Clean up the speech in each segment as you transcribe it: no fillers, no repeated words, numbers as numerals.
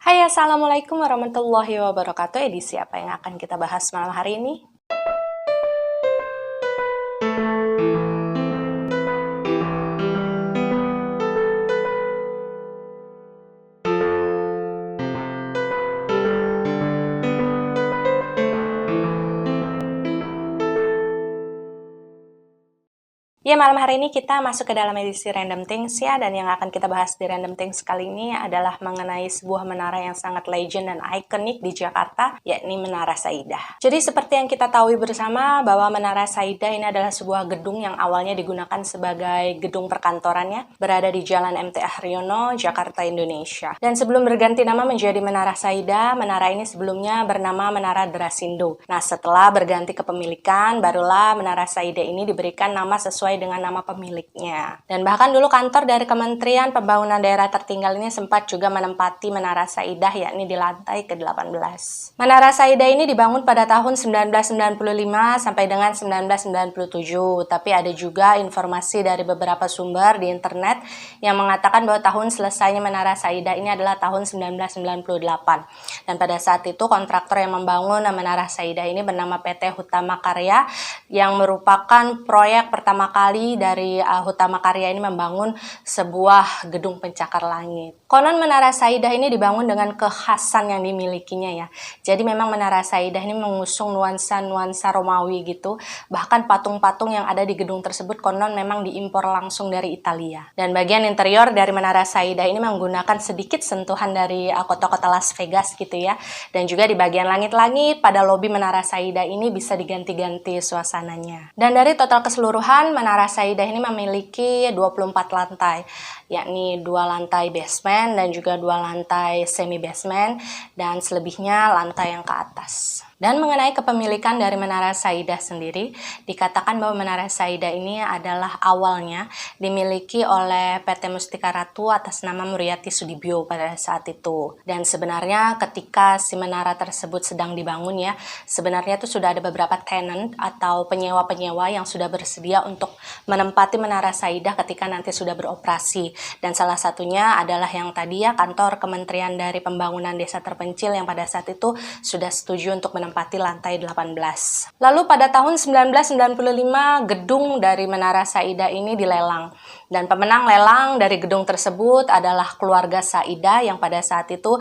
Hai, Assalamualaikum warahmatullahi wabarakatuh. Edisi apa yang akan kita bahas malam hari ini? Ya, malam hari ini kita masuk ke dalam edisi Random Things ya, dan yang akan kita bahas di Random Things kali ini adalah mengenai sebuah menara yang sangat legend dan ikonik di Jakarta, yakni Menara Saidah. Jadi seperti yang kita tahu bersama bahwa Menara Saidah ini adalah sebuah gedung yang awalnya digunakan sebagai gedung perkantorannya, berada di Jalan MT Haryono, Jakarta, Indonesia. Dan sebelum berganti nama menjadi Menara Saidah, menara ini sebelumnya bernama Menara Drasindo. Nah, setelah berganti kepemilikan, barulah Menara Saidah ini diberikan nama sesuai dengan nama pemiliknya. Dan bahkan dulu kantor dari Kementerian Pembangunan Daerah Tertinggal ini sempat juga menempati Menara Saidah, yakni di lantai ke-18. Menara Saidah ini dibangun pada tahun 1995 sampai dengan 1997, tapi ada juga informasi dari beberapa sumber di internet yang mengatakan bahwa tahun selesainya Menara Saidah ini adalah tahun 1998. Dan pada saat itu kontraktor yang membangun Menara Saidah ini bernama PT Hutama Karya, yang merupakan proyek pertama kali dari Hutama Karya ini membangun sebuah gedung pencakar langit. Konon Menara Saidah ini dibangun dengan kekhasan yang dimilikinya ya. Jadi memang Menara Saidah ini mengusung nuansa-nuansa Romawi gitu. Bahkan patung-patung yang ada di gedung tersebut konon memang diimpor langsung dari Italia. Dan bagian interior dari Menara Saidah ini menggunakan sedikit sentuhan dari kota-kota Las Vegas gitu ya. Dan juga di bagian langit-langit pada lobi Menara Saidah ini bisa diganti-ganti suasananya. Dan dari total keseluruhan, Menara Saidah ini memiliki 24 lantai, yakni 2 lantai basement dan juga 2 lantai semi basement, dan selebihnya lantai yang ke atas. Dan mengenai kepemilikan dari Menara Saidah sendiri, dikatakan bahwa Menara Saidah ini adalah awalnya dimiliki oleh PT Mustika Ratu atas nama Muriati Sudibyo pada saat itu. Dan sebenarnya ketika si menara tersebut sedang dibangun ya, sebenarnya itu sudah ada beberapa tenant atau penyewa-penyewa yang sudah bersedia untuk menempati Menara Saidah ketika nanti sudah beroperasi. Dan salah satunya adalah yang tadi ya, kantor Kementerian dari Pembangunan Desa Terpencil yang pada saat itu sudah setuju untuk menempati lantai 18. Lalu pada tahun 1995 gedung dari Menara Saidah ini dilelang. Dan pemenang lelang dari gedung tersebut adalah keluarga Saidah yang pada saat itu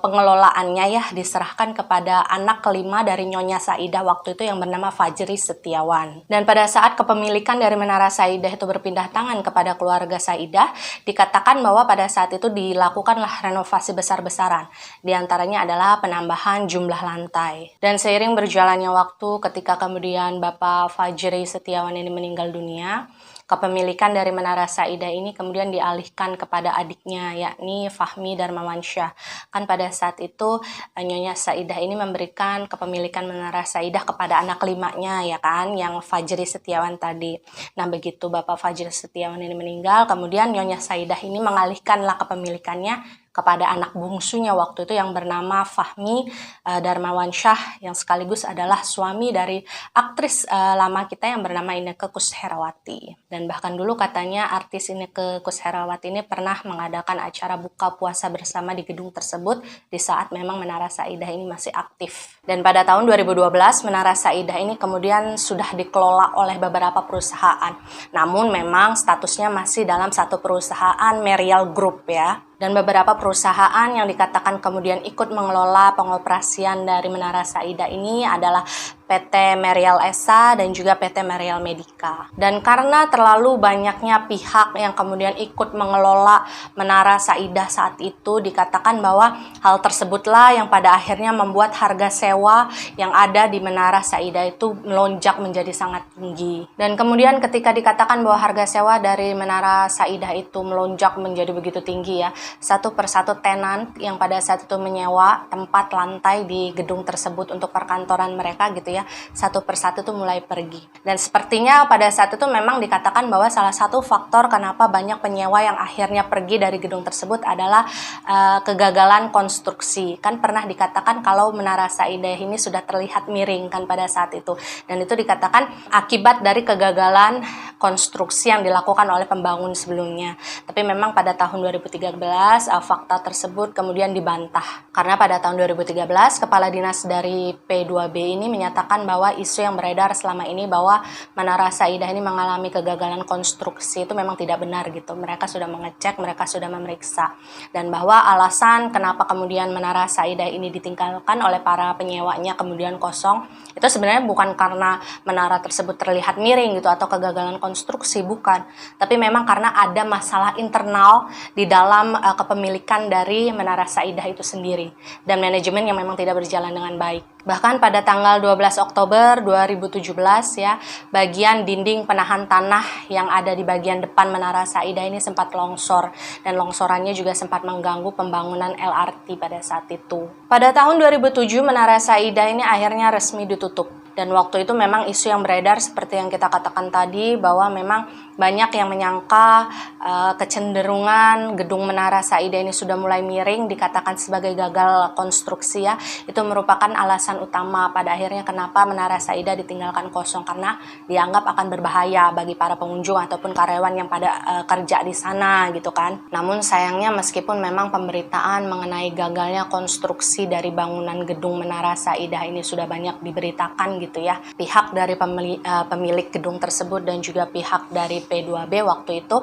pengelolaannya ya diserahkan kepada anak kelima dari Nyonya Saidah waktu itu yang bernama Fajri Setiawan. Dan pada saat kepemilikan dari Menara Saidah itu berpindah tangan kepada keluarga Saidah, dikatakan bahwa pada saat itu dilakukanlah renovasi besar-besaran. Di antaranya adalah penambahan jumlah lantai. Dan seiring berjalannya waktu ketika kemudian Bapak Fajri Setiawan ini meninggal dunia, kepemilikan dari Menara Saidah ini kemudian dialihkan kepada adiknya, yakni Fahmi Darmawansyah. Kan pada saat itu Nyonya Saidah ini memberikan kepemilikan Menara Saidah kepada anak kelimanya ya kan, yang Fajri Setiawan tadi. Nah begitu Bapak Fajri Setiawan ini meninggal, kemudian Nyonya Saidah ini mengalihkanlah kepemilikannya kepada anak bungsunya waktu itu yang bernama Fahmi Darmawansyah, yang sekaligus adalah suami dari aktris lama kita yang bernama Inneke Koesherawati. Dan bahkan dulu katanya artis Inneke Koesherawati ini pernah mengadakan acara buka puasa bersama di gedung tersebut di saat memang Menara Saidah ini masih aktif. Dan pada tahun 2012 Menara Saidah ini kemudian sudah dikelola oleh beberapa perusahaan. Namun memang statusnya masih dalam satu perusahaan Merial Group ya. Dan beberapa perusahaan yang dikatakan kemudian ikut mengelola pengoperasian dari Menara Saidah ini adalah PT Merial Esa dan juga PT Merial Medica. Dan karena terlalu banyaknya pihak yang kemudian ikut mengelola Menara Saidah saat itu, dikatakan bahwa hal tersebutlah yang pada akhirnya membuat harga sewa yang ada di Menara Saidah itu melonjak menjadi sangat tinggi. Dan kemudian ketika dikatakan bahwa harga sewa dari Menara Saidah itu melonjak menjadi begitu tinggi ya, satu persatu tenant yang pada saat itu menyewa tempat lantai di gedung tersebut untuk perkantoran mereka gitu ya, ya, satu persatu tuh mulai pergi. Dan sepertinya pada saat itu memang dikatakan bahwa salah satu faktor kenapa banyak penyewa yang akhirnya pergi dari gedung tersebut adalah kegagalan konstruksi. Kan pernah dikatakan kalau Menara Saidah ini sudah terlihat miring kan pada saat itu. Dan itu dikatakan akibat dari kegagalan konstruksi yang dilakukan oleh pembangun sebelumnya. Tapi memang pada tahun 2013 fakta tersebut kemudian dibantah. Karena pada tahun 2013 Kepala Dinas dari P2B ini menyatakan bahwa isu yang beredar selama ini bahwa Menara Saidah ini mengalami kegagalan konstruksi itu memang tidak benar gitu. Mereka sudah mengecek, mereka sudah memeriksa. Dan bahwa alasan kenapa kemudian Menara Saidah ini ditinggalkan oleh para penyewanya kemudian kosong, itu sebenarnya bukan karena menara tersebut terlihat miring gitu atau kegagalan konstruksi, bukan. Tapi memang karena ada masalah internal di dalam kepemilikan dari Menara Saidah itu sendiri. Dan manajemen yang memang tidak berjalan dengan baik. Bahkan pada tanggal 12 Oktober 2017 ya, bagian dinding penahan tanah yang ada di bagian depan Menara Saidah ini sempat longsor, dan longsorannya juga sempat mengganggu pembangunan LRT pada saat itu. Pada tahun 2007 Menara Saidah ini akhirnya resmi ditutup. Dan waktu itu memang isu yang beredar seperti yang kita katakan tadi, bahwa memang banyak yang menyangka kecenderungan gedung Menara Saidah ini sudah mulai miring, dikatakan sebagai gagal konstruksi ya. Itu merupakan alasan utama pada akhirnya kenapa Menara Saidah ditinggalkan kosong, karena dianggap akan berbahaya bagi para pengunjung ataupun karyawan yang pada kerja di sana gitu kan. Namun sayangnya meskipun memang pemberitaan mengenai gagalnya konstruksi dari bangunan gedung Menara Saidah ini sudah banyak diberitakan gitu ya, pihak dari pemilik gedung tersebut dan juga pihak dari P2B waktu itu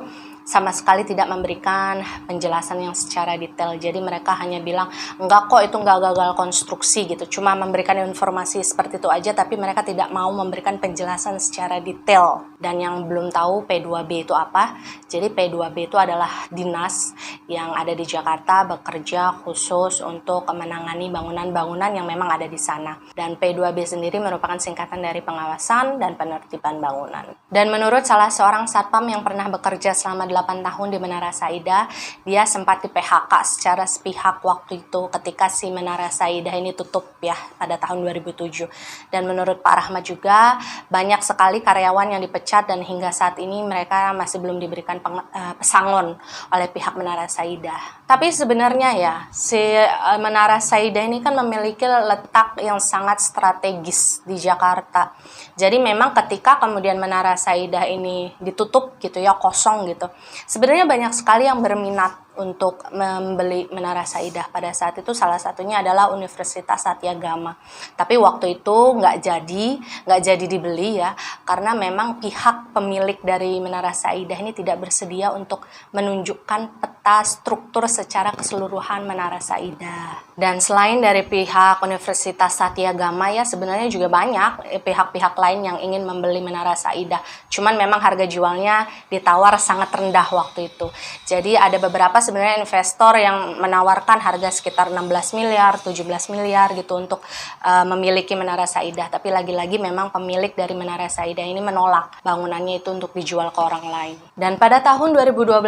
sama sekali tidak memberikan penjelasan yang secara detail. Jadi mereka hanya bilang, enggak kok itu enggak gagal konstruksi gitu. Cuma memberikan informasi seperti itu aja, tapi mereka tidak mau memberikan penjelasan secara detail. Dan yang belum tahu P2B itu apa, jadi P2B itu adalah dinas yang ada di Jakarta bekerja khusus untuk menangani bangunan-bangunan yang memang ada di sana. Dan P2B sendiri merupakan singkatan dari pengawasan dan penertiban bangunan. Dan menurut salah seorang satpam yang pernah bekerja selama 8 tahun di Menara Saidah, dia sempat di PHK secara sepihak waktu itu ketika si Menara Saidah ini tutup ya pada tahun 2007. Dan menurut Pak Rahmat juga banyak sekali karyawan yang dipecat dan hingga saat ini mereka masih belum diberikan pesangon oleh pihak Menara Saidah. Tapi sebenarnya ya si Menara Saidah ini kan memiliki letak yang sangat strategis di Jakarta. Jadi memang ketika kemudian Menara Saidah ini ditutup gitu ya, kosong gitu, sebenarnya banyak sekali yang berminat untuk membeli Menara Saidah pada saat itu. Salah satunya adalah Universitas Satyagama. Tapi waktu itu nggak jadi dibeli ya, karena memang pihak pemilik dari Menara Saidah ini tidak bersedia untuk menunjukkan peta struktur secara keseluruhan Menara Saidah. Dan selain dari pihak Universitas Satyagama ya, sebenarnya juga banyak pihak-pihak lain yang ingin membeli Menara Saidah. Cuman memang harga jualnya ditawar sangat rendah waktu itu. Jadi ada beberapa sebenarnya investor yang menawarkan harga sekitar 16 miliar, 17 miliar gitu untuk memiliki Menara Saidah. Tapi lagi-lagi memang pemilik dari Menara Saidah ini menolak bangunannya itu untuk dijual ke orang lain. Dan pada tahun 2012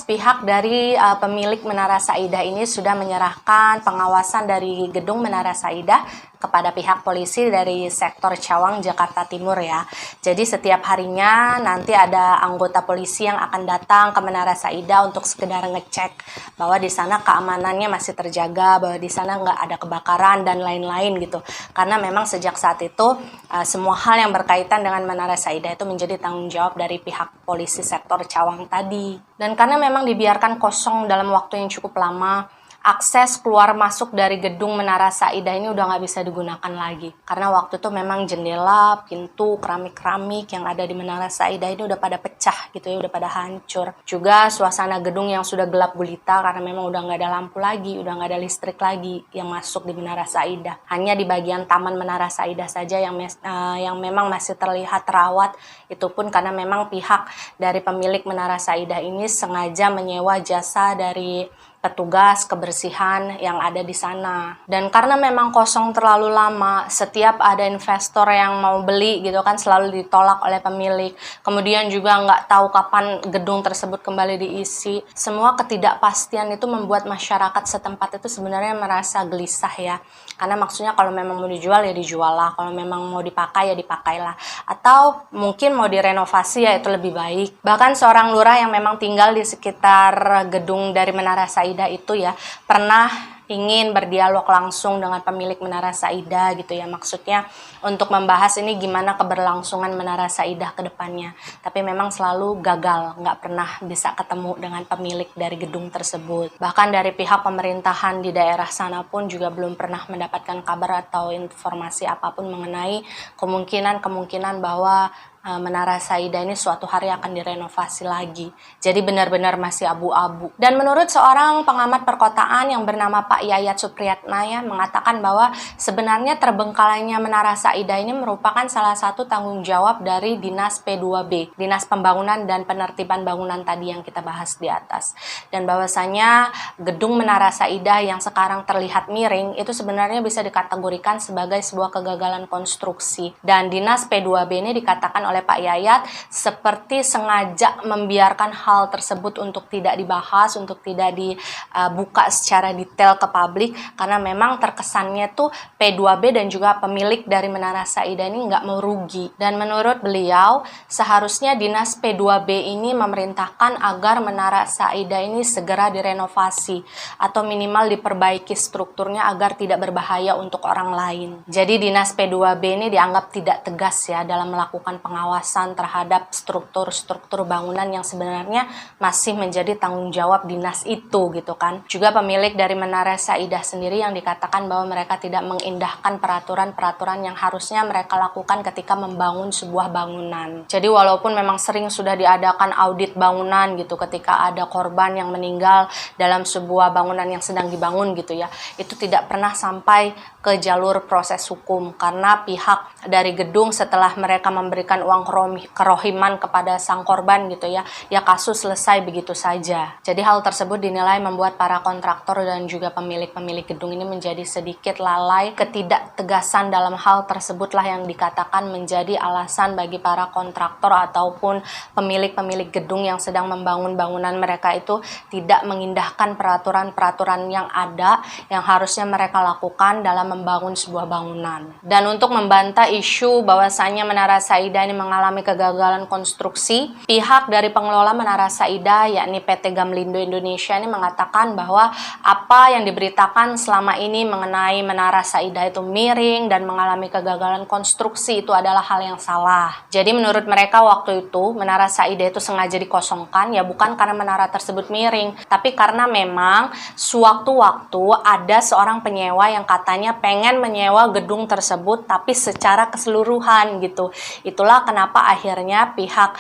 pihak dari pemilik Menara Saidah ini sudah menyerahkan pengawasan dari gedung Menara Saidah kepada pihak polisi dari sektor Cawang, Jakarta Timur ya. Jadi setiap harinya nanti ada anggota polisi yang akan datang ke Menara Saidah untuk sekedar ngecek bahwa di sana keamanannya masih terjaga, bahwa di sana nggak ada kebakaran dan lain-lain gitu. Karena memang sejak saat itu semua hal yang berkaitan dengan Menara Saidah itu menjadi tanggung jawab dari pihak polisi sektor Cawang tadi. Dan karena memang dibiarkan kosong dalam waktu yang cukup lama, akses keluar masuk dari gedung Menara Saidah ini udah nggak bisa digunakan lagi. Karena waktu itu memang jendela, pintu, keramik-keramik yang ada di Menara Saidah ini udah pada pecah gitu ya, udah pada hancur. Juga suasana gedung yang sudah gelap gulita karena memang udah nggak ada lampu lagi, udah nggak ada listrik lagi yang masuk di Menara Saidah. Hanya di bagian taman Menara Saidah saja yang memang masih terlihat terawat. Itu pun karena memang pihak dari pemilik Menara Saidah ini sengaja menyewa jasa dari petugas kebersihan yang ada di sana. Dan karena memang kosong terlalu lama, setiap ada investor yang mau beli gitu kan selalu ditolak oleh pemilik. Kemudian juga nggak tahu kapan gedung tersebut kembali diisi. Semua ketidakpastian itu membuat masyarakat setempat itu sebenarnya merasa gelisah ya. Karena maksudnya kalau memang mau dijual ya dijual lah, kalau memang mau dipakai ya dipakailah. Atau mungkin mau direnovasi ya itu lebih baik. Bahkan seorang lurah yang memang tinggal di sekitar gedung dari Menara Saida itu ya pernah ingin berdialog langsung dengan pemilik Menara Saida gitu ya, maksudnya untuk membahas ini gimana keberlangsungan Menara Saida ke depannya, tapi memang selalu gagal, nggak pernah bisa ketemu dengan pemilik dari gedung tersebut. Bahkan dari pihak pemerintahan di daerah sana pun juga belum pernah mendapatkan kabar atau informasi apapun mengenai kemungkinan bahwa Menara Saida ini suatu hari akan direnovasi lagi. Jadi benar-benar masih abu-abu. Dan menurut seorang pengamat perkotaan yang bernama Pak Yayat Supriyatna ya, mengatakan bahwa sebenarnya terbengkalainya Menara Saida ini merupakan salah satu tanggung jawab dari Dinas P2B, Dinas Pembangunan dan Penertiban Bangunan tadi yang kita bahas di atas. Dan bahwasanya gedung Menara Saida yang sekarang terlihat miring itu sebenarnya bisa dikategorikan sebagai sebuah kegagalan konstruksi. Dan Dinas P2B ini dikatakan oleh Pak Yayat seperti sengaja membiarkan hal tersebut untuk tidak dibahas, untuk tidak dibuka secara detail ke publik, karena memang terkesannya tuh P2B dan juga pemilik dari Menara Saida ini nggak mau rugi. Dan menurut beliau seharusnya Dinas P2B ini memerintahkan agar Menara Saida ini segera direnovasi atau minimal diperbaiki strukturnya agar tidak berbahaya untuk orang lain. Jadi Dinas P2B ini dianggap tidak tegas ya dalam melakukan pengawasan terhadap struktur-struktur bangunan yang sebenarnya masih menjadi tanggung jawab dinas itu gitu kan. Juga pemilik dari Menara Saida sendiri yang dikatakan bahwa mereka tidak mengindahkan peraturan-peraturan yang harusnya mereka lakukan ketika membangun sebuah bangunan. Jadi walaupun memang sering sudah diadakan audit bangunan gitu ketika ada korban yang meninggal dalam sebuah bangunan yang sedang dibangun gitu ya, itu tidak pernah sampai ke jalur proses hukum karena pihak dari gedung setelah mereka memberikan uang kerohiman kepada sang korban gitu ya kasus selesai begitu saja. Jadi hal tersebut dinilai membuat para kontraktor dan juga pemilik-pemilik gedung ini menjadi sedikit lalai. Ketidaktegasan dalam hal tersebutlah yang dikatakan menjadi alasan bagi para kontraktor ataupun pemilik-pemilik gedung yang sedang membangun bangunan mereka itu tidak mengindahkan peraturan-peraturan yang ada yang harusnya mereka lakukan dalam membangun sebuah bangunan. Dan untuk membantah isu bahwasanya Menara Saida ini mengalami kegagalan konstruksi, pihak dari pengelola Menara Saida yakni PT Gamlindo Indonesia ini mengatakan bahwa apa yang diberitakan selama ini mengenai Menara Saida itu miring dan mengalami kegagalan konstruksi itu adalah hal yang salah. Jadi menurut mereka waktu itu Menara Saida itu sengaja dikosongkan ya bukan karena menara tersebut miring, tapi karena memang sewaktu-waktu ada seorang penyewa yang katanya pengen menyewa gedung tersebut tapi secara keseluruhan gitu. Itulah kenapa akhirnya pihak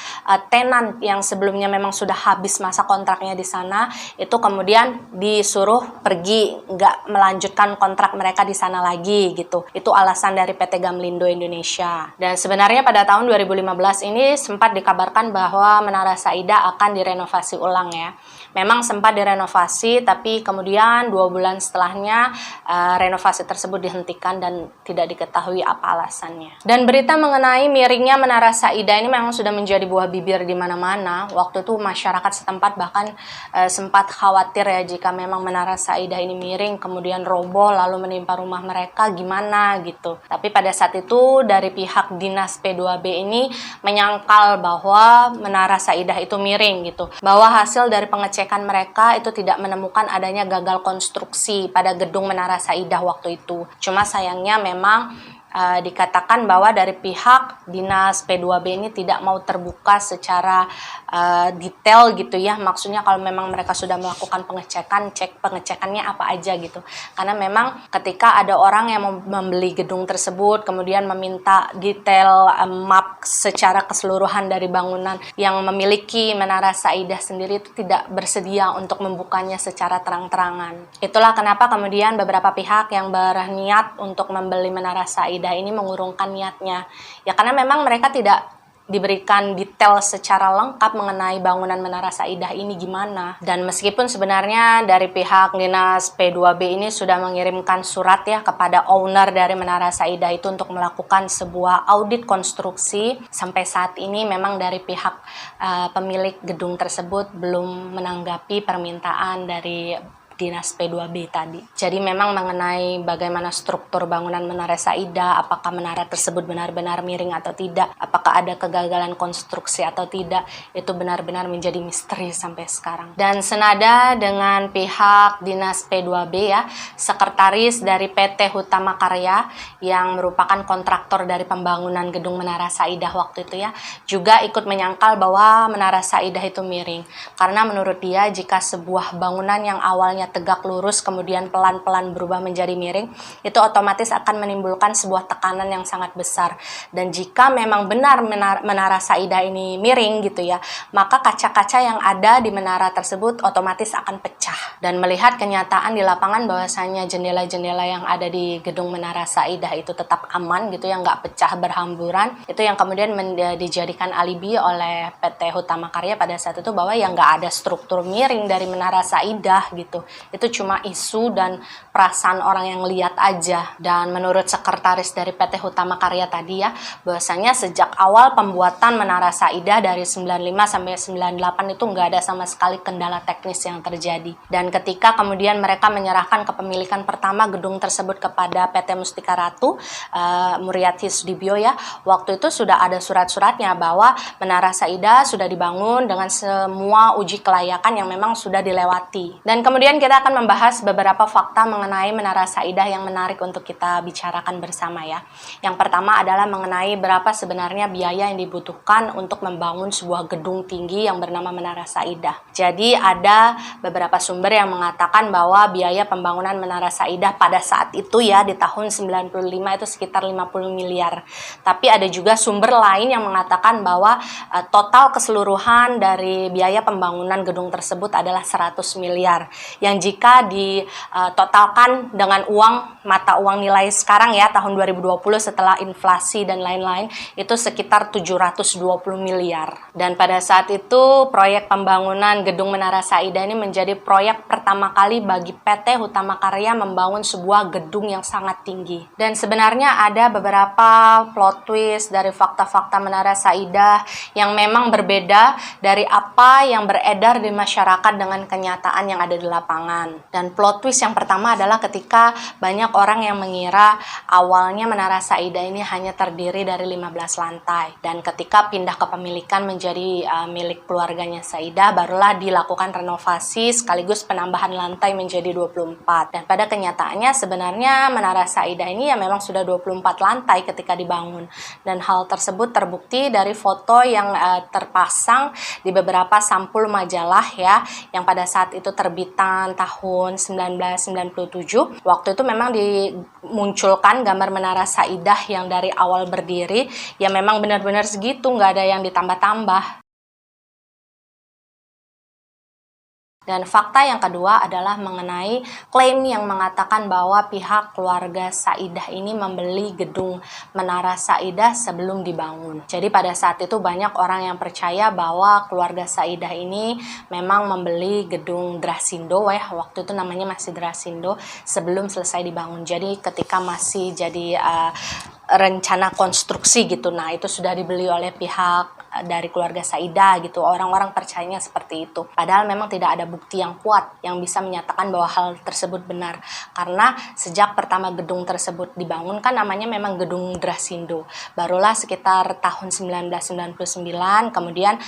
tenan yang sebelumnya memang sudah habis masa kontraknya di sana itu kemudian disuruh pergi, nggak melanjutkan kontrak mereka di sana lagi gitu. Itu alasan dari PT Gamlindo Indonesia. Dan sebenarnya pada tahun 2015 ini sempat dikabarkan bahwa Menara Saida akan direnovasi ulang ya. Memang sempat direnovasi tapi kemudian 2 bulan setelahnya renovasi tersebut dihentikan dan tidak diketahui apa alasannya. Dan berita mengenai miringnya Menara Saida ini memang sudah menjadi buah bibir di mana-mana. Waktu itu masyarakat setempat bahkan sempat khawatir ya jika memang Menara Saida ini miring kemudian roboh lalu menimpa rumah mereka gimana gitu. Tapi pada saat itu dari pihak Dinas P2B ini menyangkal bahwa Menara Saida itu miring gitu. Bahwa hasil dari pengecekan mereka itu tidak menemukan adanya gagal konstruksi pada gedung Menara Saida waktu itu. Cuma sayangnya memang dikatakan bahwa dari pihak Dinas P2B ini tidak mau terbuka secara detail gitu ya, maksudnya kalau memang mereka sudah melakukan pengecekan, cek pengecekannya apa aja gitu, karena memang ketika ada orang yang membeli gedung tersebut kemudian meminta detail map secara keseluruhan dari bangunan yang memiliki Menara Saida sendiri itu tidak bersedia untuk membukanya secara terang-terangan. Itulah kenapa kemudian beberapa pihak yang berniat untuk membeli Menara Saida ini mengurungkan niatnya ya, karena memang mereka tidak diberikan detail secara lengkap mengenai bangunan Menara Saidah ini gimana. Dan meskipun sebenarnya dari pihak Dinas P2B ini sudah mengirimkan surat ya kepada owner dari Menara Saidah itu untuk melakukan sebuah audit konstruksi, sampai saat ini memang dari pihak pemilik gedung tersebut belum menanggapi permintaan dari Dinas P2B tadi. Jadi memang mengenai bagaimana struktur bangunan Menara Saidah, apakah menara tersebut benar-benar miring atau tidak, apakah ada kegagalan konstruksi atau tidak, itu benar-benar menjadi misteri sampai sekarang. Dan senada dengan pihak Dinas P2B ya, sekretaris dari PT Hutama Karya yang merupakan kontraktor dari pembangunan gedung Menara Saidah waktu itu ya, juga ikut menyangkal bahwa Menara Saidah itu miring. Karena menurut dia, jika sebuah bangunan yang awalnya tegak lurus kemudian pelan-pelan berubah menjadi miring, itu otomatis akan menimbulkan sebuah tekanan yang sangat besar. Dan jika memang benar Menara Saidah ini miring gitu ya, maka kaca-kaca yang ada di menara tersebut otomatis akan pecah. Dan melihat kenyataan di lapangan bahwasanya jendela-jendela yang ada di gedung Menara Saidah itu tetap aman gitu ya, nggak pecah berhamburan, itu yang kemudian dijadikan alibi oleh PT Hutama Karya pada saat itu bahwa ya nggak ada struktur miring dari Menara Saidah gitu. Itu cuma isu dan perasaan orang yang lihat aja. Dan menurut sekretaris dari PT Hutama Karya tadi ya, bahwasanya sejak awal pembuatan Menara Saidah dari 95 sampai 98 itu nggak ada sama sekali kendala teknis yang terjadi. Dan ketika kemudian mereka menyerahkan kepemilikan pertama gedung tersebut kepada PT Mustika Ratu, Muriati Sudibyo ya, waktu itu sudah ada surat-suratnya bahwa Menara Saidah sudah dibangun dengan semua uji kelayakan yang memang sudah dilewati. Dan kemudian kita akan membahas beberapa fakta mengenai Menara Saidah yang menarik untuk kita bicarakan bersama ya. Yang pertama adalah mengenai berapa sebenarnya biaya yang dibutuhkan untuk membangun sebuah gedung tinggi yang bernama Menara Saidah. Jadi ada beberapa sumber yang mengatakan bahwa biaya pembangunan Menara Saidah pada saat itu ya di tahun 95 itu sekitar 50 miliar. Tapi ada juga sumber lain yang mengatakan bahwa total keseluruhan dari biaya pembangunan gedung tersebut adalah 100 miliar. Yang jika ditotalkan dengan mata uang nilai sekarang ya tahun 2020 setelah inflasi dan lain-lain itu sekitar 720 miliar. Dan pada saat itu proyek pembangunan gedung Menara Saidah ini menjadi proyek pertama kali bagi PT Hutama Karya membangun sebuah gedung yang sangat tinggi. Dan sebenarnya ada beberapa plot twist dari fakta-fakta Menara Saidah yang memang berbeda dari apa yang beredar di masyarakat dengan kenyataan yang ada di lapangan. Dan plot twist yang pertama adalah ketika banyak orang yang mengira awalnya Menara Saidah ini hanya terdiri dari 15 lantai. Dan ketika pindah kepemilikan menjadi milik keluarganya Saidah, barulah dilakukan renovasi sekaligus penambahan lantai menjadi 24. Dan pada kenyataannya sebenarnya Menara Saidah ini ya memang sudah 24 lantai ketika dibangun. Dan hal tersebut terbukti dari foto yang terpasang di beberapa sampul majalah ya, yang pada saat itu terbitan tahun 1997. Waktu itu memang dimunculkan gambar Menara Saidah yang dari awal berdiri ya memang benar-benar segitu, nggak ada yang ditambah-tambah. Dan fakta yang kedua adalah mengenai klaim yang mengatakan bahwa pihak keluarga Saidah ini membeli gedung Menara Saidah sebelum dibangun. Jadi pada saat itu banyak orang yang percaya bahwa keluarga Saidah ini memang membeli gedung Drasindo ya, waktu itu namanya masih Drasindo, sebelum selesai dibangun. Jadi ketika masih jadi rencana konstruksi gitu, nah itu sudah dibeli oleh pihak dari keluarga Saidah gitu. Orang-orang percayanya seperti itu. Padahal memang tidak ada bukti yang kuat yang bisa menyatakan bahwa hal tersebut benar. Karena sejak pertama gedung tersebut dibangun kan namanya memang gedung Drasindo. Barulah sekitar tahun 1999 kemudian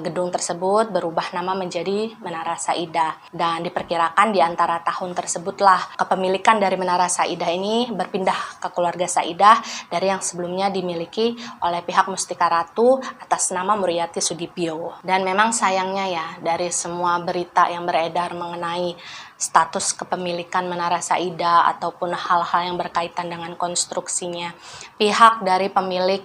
gedung tersebut berubah nama menjadi Menara Saidah. Dan diperkirakan di antara tahun tersebutlah kepemilikan dari Menara Saidah ini berpindah ke keluarga Saidah dari yang sebelumnya dimiliki oleh pihak Mustika Ratu atas nama Muriati Sudibyo. Dan memang sayangnya ya, dari semua berita yang beredar mengenai status kepemilikan Menara Saidah ataupun hal-hal yang berkaitan dengan konstruksinya, pihak dari pemilik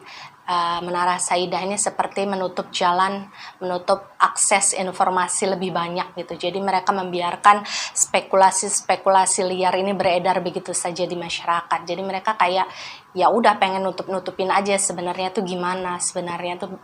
Menara Saidah ini seperti menutup jalan, menutup akses informasi lebih banyak gitu. Jadi mereka membiarkan spekulasi-spekulasi liar ini beredar begitu saja di masyarakat. Jadi mereka kayak ya udah pengen nutup-nutupin aja sebenarnya tuh gimana, sebenarnya tuh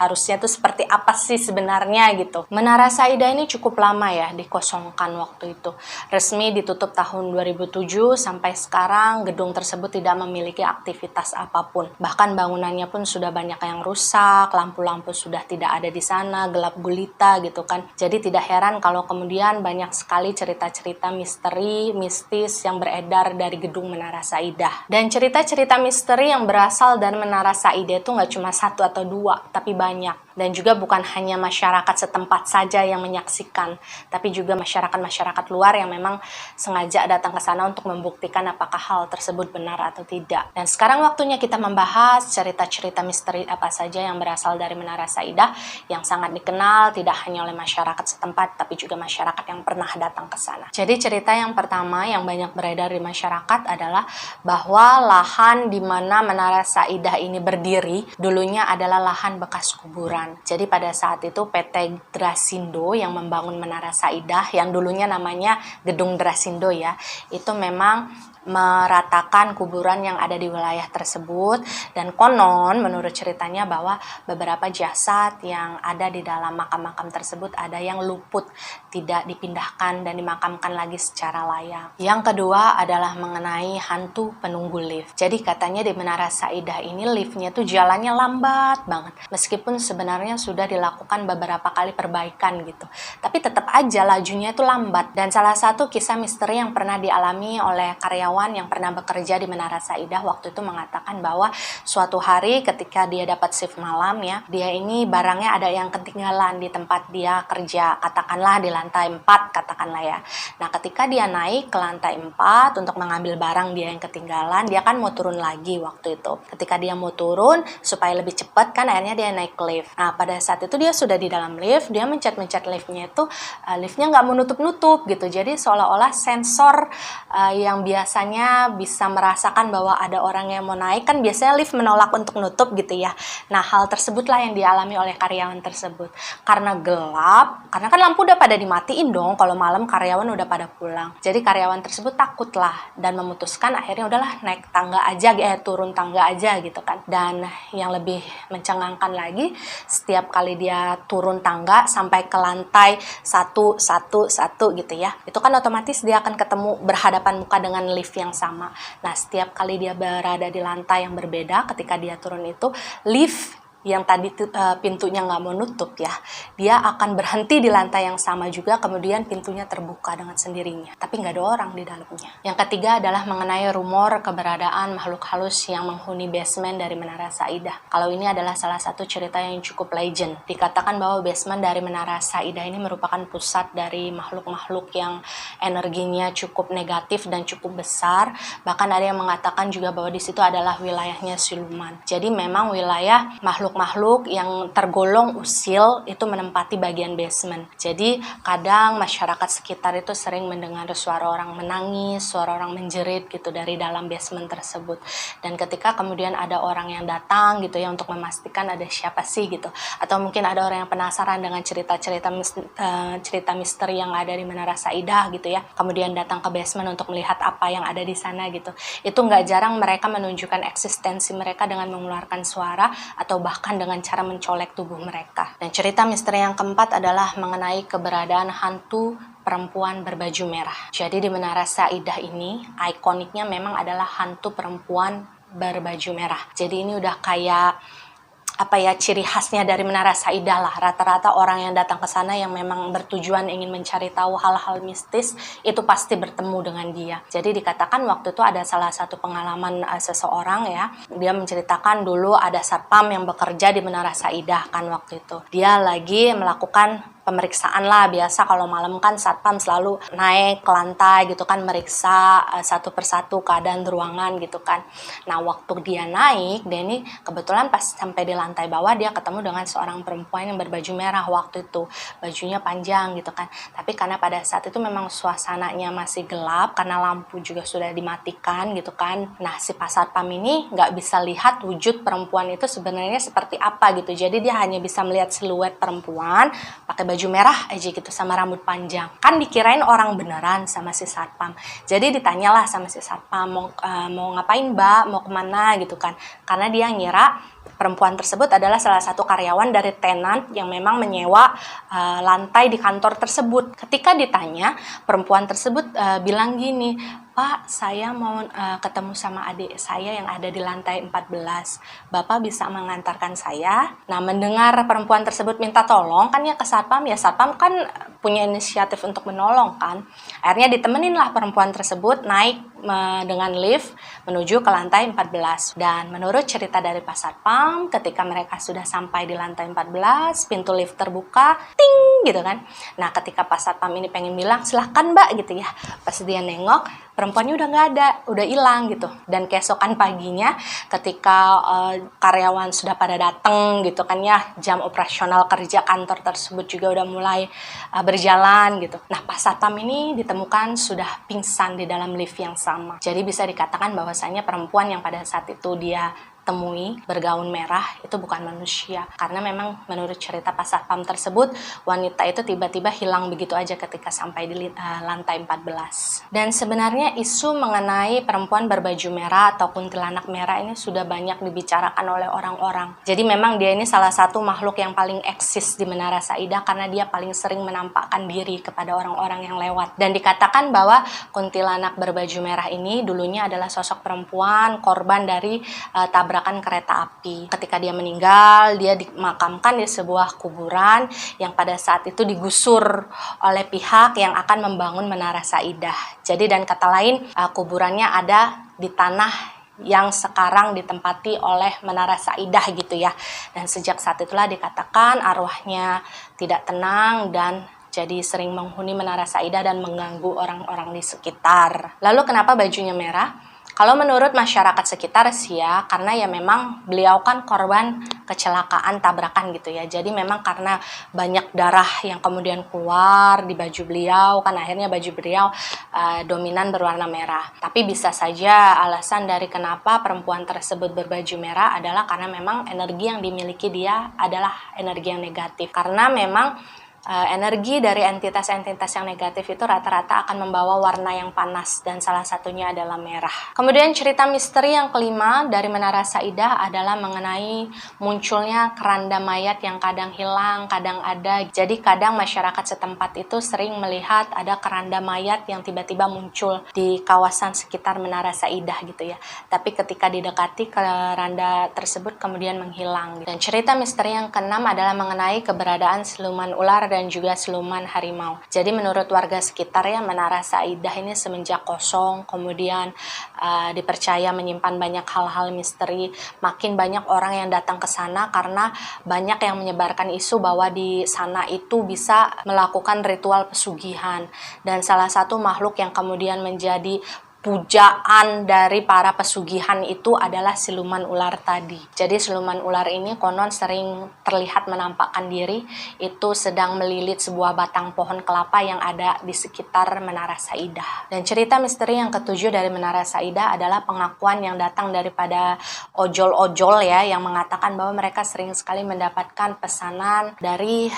harusnya tuh seperti apa sih sebenarnya gitu. Menara Saida ini cukup lama ya dikosongkan waktu itu. Resmi ditutup tahun 2007, sampai sekarang gedung tersebut tidak memiliki aktivitas apapun. Bahkan bangunannya pun sudah banyak yang rusak, lampu-lampu sudah tidak ada di sana, gelap gulita gitu kan. Jadi tidak heran kalau kemudian banyak sekali cerita-cerita misteri, mistis yang beredar dari gedung Menara Saidah. Dan cerita-cerita misteri yang berasal dari Menara Saidah itu nggak cuma satu atau dua, tapi banyak. Dan juga bukan hanya masyarakat setempat saja yang menyaksikan, tapi juga masyarakat-masyarakat luar yang memang sengaja datang ke sana untuk membuktikan apakah hal tersebut benar atau tidak. Dan sekarang waktunya kita membahas cerita-cerita misteri apa saja yang berasal dari Menara Saidah yang sangat dikenal tidak hanya oleh masyarakat setempat, tapi juga masyarakat yang pernah datang ke sana. Jadi cerita yang pertama yang banyak beredar di masyarakat adalah bahwa lahan di mana Menara Saidah ini berdiri dulunya adalah lahan bekas kuburan. Jadi pada saat itu PT Drasindo yang membangun Menara Saidah yang dulunya namanya Gedung Drasindo ya, itu memang meratakan kuburan yang ada di wilayah tersebut. Dan konon menurut ceritanya bahwa beberapa jasad yang ada di dalam makam-makam tersebut ada yang luput, tidak dipindahkan dan dimakamkan lagi secara layak. Yang kedua adalah mengenai hantu penunggu lift. Jadi katanya di Menara Saidah ini liftnya tuh jalannya lambat banget, meskipun sebenarnya sudah dilakukan beberapa kali perbaikan gitu, tapi tetap aja lajunya itu lambat. Dan salah satu kisah misteri yang pernah dialami oleh karyawan yang pernah bekerja di Menara Saidah waktu itu mengatakan bahwa suatu hari ketika dia dapat shift malam ya, dia ini barangnya ada yang ketinggalan di tempat dia kerja, katakanlah di lantai 4 katakanlah ya. Nah ketika dia naik ke lantai 4 untuk mengambil barang dia yang ketinggalan, dia kan mau turun lagi waktu itu. Ketika dia mau turun supaya lebih cepat kan akhirnya dia naik lift. Nah pada saat itu dia sudah di dalam lift, dia mencet-mencet liftnya itu, liftnya nggak mau nutup-nutup gitu. Jadi seolah-olah sensor yang biasanya bisa merasakan bahwa ada orang yang mau naik, kan biasanya lift menolak untuk nutup gitu ya. Nah hal tersebutlah yang dialami oleh karyawan tersebut. Karena gelap, karena kan lampu udah pada dimatiin dong kalau malam, karyawan udah pada pulang. Jadi karyawan tersebut takutlah dan memutuskan akhirnya udahlah naik tangga aja, turun tangga aja gitu kan. Dan yang lebih mencengangkan lagi, setiap kali dia turun tangga sampai ke lantai satu gitu ya, itu kan otomatis dia akan ketemu berhadapan muka dengan lift yang sama. Nah setiap kali dia berada di lantai yang berbeda, ketika dia turun itu lift yang tadi pintunya nggak mau nutup ya, dia akan berhenti di lantai yang sama juga, kemudian pintunya terbuka dengan sendirinya, tapi nggak ada orang di dalamnya. Yang ketiga adalah mengenai rumor keberadaan makhluk halus yang menghuni basement dari Menara Saidah. Kalau ini adalah salah satu cerita yang cukup legend. Dikatakan bahwa basement dari Menara Saidah ini merupakan pusat dari makhluk-makhluk yang energinya cukup negatif dan cukup besar. Bahkan ada yang mengatakan juga bahwa di situ adalah wilayahnya siluman. Jadi memang wilayah makhluk yang tergolong usil itu menempati bagian basement. Jadi kadang masyarakat sekitar itu sering mendengar suara orang menangis, suara orang menjerit gitu dari dalam basement tersebut. Dan ketika kemudian ada orang yang datang gitu ya untuk memastikan ada siapa sih gitu, atau mungkin ada orang yang penasaran dengan cerita misteri yang ada di Menara Saidah gitu ya, kemudian datang ke basement untuk melihat apa yang ada di sana gitu, itu nggak jarang mereka menunjukkan eksistensi mereka dengan mengeluarkan suara atau bahkan dengan cara mencolek tubuh mereka. Dan cerita misteri yang keempat adalah mengenai keberadaan hantu perempuan berbaju merah. Jadi di Menara Saidah ini ikoniknya memang adalah hantu perempuan berbaju merah. Jadi ini udah kayak ciri khasnya dari Menara Saidah lah. Rata-rata orang yang datang ke sana yang memang bertujuan ingin mencari tahu hal-hal mistis itu pasti bertemu dengan dia. Jadi dikatakan waktu itu ada salah satu pengalaman seseorang ya, dia menceritakan dulu ada satpam yang bekerja di Menara Saidah kan waktu itu. Dia lagi melakukan pemeriksaan lah. Biasa kalau malam kan satpam selalu naik ke lantai gitu kan, meriksa satu persatu keadaan ruangan gitu kan. Nah waktu dia naik, dia ini kebetulan pas sampai di lantai bawah dia ketemu dengan seorang perempuan yang berbaju merah waktu itu, bajunya panjang gitu kan. Tapi karena pada saat itu memang suasananya masih gelap karena lampu juga sudah dimatikan gitu kan. Nah si Pak Satpam ini nggak bisa lihat wujud perempuan itu sebenarnya seperti apa gitu. Jadi dia hanya bisa melihat siluet perempuan pakai baju merah aja gitu sama rambut panjang. Kan dikirain orang beneran sama si satpam. Jadi ditanyalah sama si satpam, mau ngapain mbak, mau kemana gitu kan. Karena dia ngira perempuan tersebut adalah salah satu karyawan dari tenan yang memang menyewa lantai di kantor tersebut. Ketika ditanya, perempuan tersebut bilang gini, Pak, saya mau ketemu sama adik saya yang ada di lantai 14. Bapak bisa mengantarkan saya? Nah, mendengar perempuan tersebut minta tolong, kan ya ke satpam, ya satpam kan punya inisiatif untuk menolong kan. Akhirnya ditemenin lah perempuan tersebut naik dengan lift menuju ke lantai 14. Dan menurut cerita dari Pak Satpam, ketika mereka sudah sampai di lantai 14, pintu lift terbuka, ting gitu kan. Nah, ketika Pak Satpam ini pengen bilang, silahkan mbak gitu ya. Pas dia nengok, perempuannya udah nggak ada, udah hilang gitu. Dan keesokan paginya ketika karyawan sudah pada datang gitu kan ya, jam operasional kerja kantor tersebut juga udah mulai berjalan gitu. Nah Pak Satpam ini ditemukan sudah pingsan di dalam lift yang sama. Jadi bisa dikatakan bahwasanya perempuan yang pada saat itu dia temui bergaun merah itu bukan manusia, karena memang menurut cerita Pak Satpam tersebut wanita itu tiba-tiba hilang begitu aja ketika sampai di lantai 14. Dan sebenarnya isu mengenai perempuan berbaju merah atau kuntilanak merah ini sudah banyak dibicarakan oleh orang-orang. Jadi memang dia ini salah satu makhluk yang paling eksis di Menara Saidah karena dia paling sering menampakkan diri kepada orang-orang yang lewat. Dan dikatakan bahwa kuntilanak berbaju merah ini dulunya adalah sosok perempuan korban dari tabrakan kereta api. Ketika dia meninggal, dia dimakamkan di sebuah kuburan yang pada saat itu digusur oleh pihak yang akan membangun Menara Saidah. Jadi dan kata lain, kuburannya ada di tanah yang sekarang ditempati oleh Menara Saidah gitu ya. Dan sejak saat itulah dikatakan arwahnya tidak tenang dan jadi sering menghuni Menara Saidah dan mengganggu orang-orang di sekitar. Lalu kenapa bajunya merah? Kalau menurut masyarakat sekitar sih ya, karena ya memang beliau kan korban kecelakaan tabrakan gitu ya. Jadi memang karena banyak darah yang kemudian keluar di baju beliau, kan akhirnya baju beliau dominan berwarna merah. Tapi bisa saja alasan dari kenapa perempuan tersebut berbaju merah adalah karena memang energi yang dimiliki dia adalah energi yang negatif. Karena memang energi dari entitas-entitas yang negatif itu rata-rata akan membawa warna yang panas dan salah satunya adalah merah. Kemudian cerita misteri yang kelima dari Menara Saidah adalah mengenai munculnya keranda mayat yang kadang hilang, kadang ada. Jadi kadang masyarakat setempat itu sering melihat ada keranda mayat yang tiba-tiba muncul di kawasan sekitar Menara Saidah gitu ya. Tapi ketika didekati keranda tersebut kemudian menghilang. Dan cerita misteri yang keenam adalah mengenai keberadaan siluman ular dan juga siluman harimau. Jadi menurut warga sekitar ya, Menara Saidah ini semenjak kosong, kemudian dipercaya menyimpan banyak hal-hal misteri. Makin banyak orang yang datang ke sana karena banyak yang menyebarkan isu bahwa di sana itu bisa melakukan ritual pesugihan. Dan salah satu makhluk yang kemudian menjadi pujaan dari para pesugihan itu adalah siluman ular tadi. Jadi siluman ular ini konon sering terlihat menampakkan diri itu sedang melilit sebuah batang pohon kelapa yang ada di sekitar Menara Saidah. Dan cerita misteri yang ketujuh dari Menara Saidah adalah pengakuan yang datang daripada ojol-ojol ya, yang mengatakan bahwa mereka sering sekali mendapatkan pesanan dari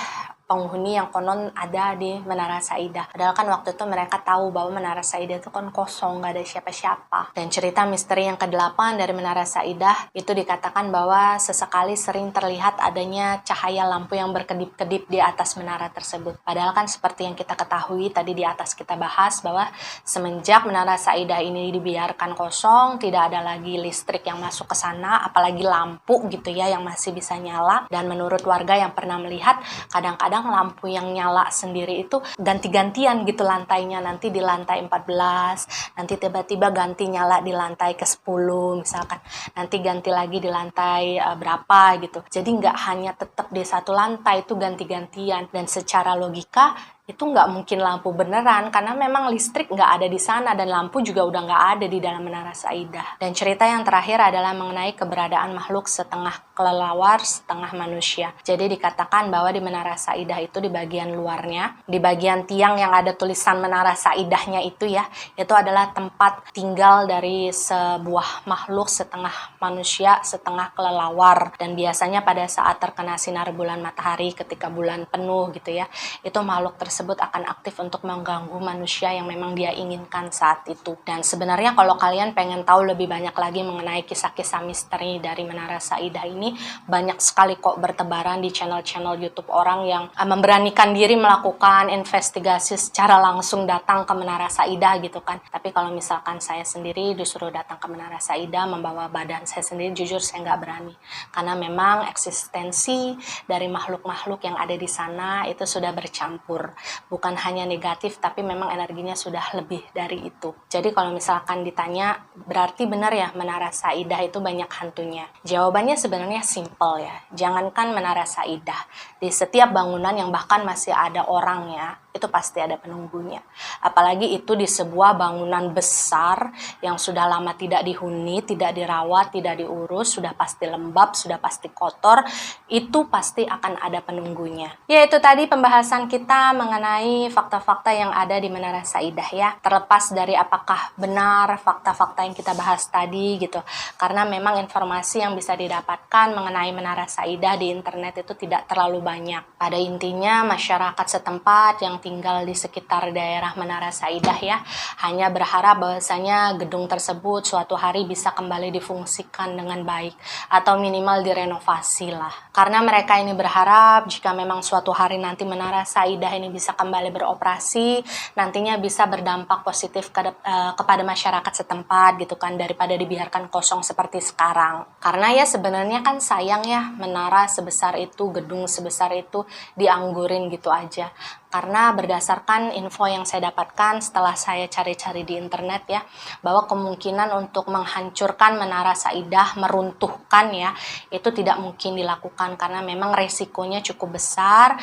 penghuni yang konon ada di Menara Saidah. Padahal kan waktu itu mereka tahu bahwa Menara Saidah itu kan kosong, gak ada siapa-siapa. Dan cerita misteri yang ke-8 dari Menara Saidah itu dikatakan bahwa sesekali sering terlihat adanya cahaya lampu yang berkedip-kedip di atas menara tersebut. Padahal kan seperti yang kita ketahui tadi di atas kita bahas bahwa semenjak Menara Saidah ini dibiarkan kosong, tidak ada lagi listrik yang masuk ke sana, apalagi lampu gitu ya yang masih bisa nyala. Dan menurut warga yang pernah melihat, kadang-kadang kadang lampu yang nyala sendiri itu ganti-gantian gitu lantainya, nanti di lantai 14, nanti tiba-tiba ganti nyala di lantai ke-10 misalkan, nanti ganti lagi di lantai berapa gitu. Jadi nggak hanya tetap di satu lantai, itu ganti-gantian, dan secara logika itu nggak mungkin lampu beneran karena memang listrik nggak ada di sana dan lampu juga udah nggak ada di dalam Menara Saidah. Dan cerita yang terakhir adalah mengenai keberadaan makhluk setengah kelelawar, setengah manusia. Jadi dikatakan bahwa di Menara Saidah itu di bagian luarnya, di bagian tiang yang ada tulisan Menara Saidahnya itu ya, itu adalah tempat tinggal dari sebuah makhluk setengah manusia, setengah kelelawar. Dan biasanya pada saat terkena sinar bulan matahari ketika bulan penuh gitu ya, itu makhluk tersebut akan aktif untuk mengganggu manusia yang memang dia inginkan saat itu. Dan sebenarnya kalau kalian pengen tahu lebih banyak lagi mengenai kisah-kisah misteri dari Menara Saidah ini, banyak sekali kok bertebaran di channel-channel YouTube orang yang memberanikan diri melakukan investigasi secara langsung datang ke Menara Saidah gitu kan. Tapi kalau misalkan saya sendiri disuruh datang ke Menara Saidah membawa badan saya sendiri, jujur saya nggak berani. Karena memang eksistensi dari makhluk-makhluk yang ada di sana itu sudah bercampur. Bukan hanya negatif, tapi memang energinya sudah lebih dari itu. Jadi kalau misalkan ditanya, berarti benar ya Menara Saidah itu banyak hantunya? Jawabannya sebenarnya simple ya. Jangankan Menara Saidah, di setiap bangunan yang bahkan masih ada orangnya, itu pasti ada penunggunya. Apalagi itu di sebuah bangunan besar yang sudah lama tidak dihuni, tidak dirawat, tidak diurus, sudah pasti lembab, sudah pasti kotor, itu pasti akan ada penunggunya. Ya itu tadi pembahasan kita mengenai fakta-fakta yang ada di Menara Saidah ya. Terlepas dari apakah benar fakta-fakta yang kita bahas tadi gitu. Karena memang informasi yang bisa didapatkan mengenai Menara Saidah di internet itu tidak terlalu banyak. Pada intinya masyarakat setempat yang tinggal di sekitar daerah Menara Saidah ya, hanya berharap bahwasanya gedung tersebut suatu hari bisa kembali difungsikan dengan baik atau minimal direnovasi lah. Karena mereka ini berharap jika memang suatu hari nanti Menara Saidah ini bisa kembali beroperasi, nantinya bisa berdampak positif kepada masyarakat setempat gitu kan, daripada dibiarkan kosong seperti sekarang. Karena ya sebenarnya kan sayang ya menara sebesar itu, gedung sebesar itu dianggurin gitu aja. Karena berdasarkan info yang saya dapatkan setelah saya cari-cari di internet ya, bahwa kemungkinan untuk menghancurkan Menara Saidah, meruntuhkan ya, itu tidak mungkin dilakukan karena memang resikonya cukup besar.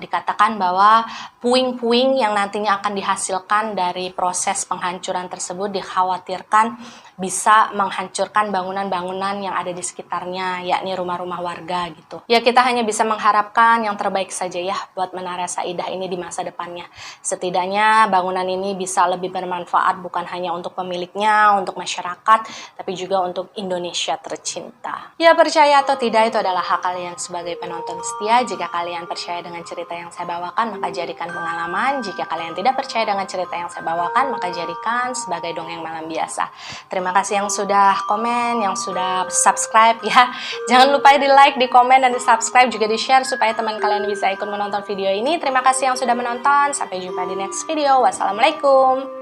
Dikatakan bahwa puing-puing yang nantinya akan dihasilkan dari proses penghancuran tersebut dikhawatirkan bisa menghancurkan bangunan-bangunan yang ada di sekitarnya, yakni rumah-rumah warga gitu. Ya kita hanya bisa mengharapkan yang terbaik saja ya buat Menara Saidah ini di masa depannya. Setidaknya bangunan ini bisa lebih bermanfaat bukan hanya untuk pemiliknya, untuk masyarakat, tapi juga untuk Indonesia tercinta. Ya percaya atau tidak itu adalah hak kalian sebagai penonton setia. Jika kalian percaya dengan cerita yang saya bawakan, maka jadikan pengalaman. Jika kalian tidak percaya dengan cerita yang saya bawakan, maka jadikan sebagai dongeng malam biasa. Terima kasih yang sudah komen, yang sudah subscribe ya. Jangan lupa di like, di komen, dan di subscribe, juga di share supaya teman kalian bisa ikut menonton video ini. Terima kasih yang sudah menonton. Sampai jumpa di next video. Wassalamualaikum.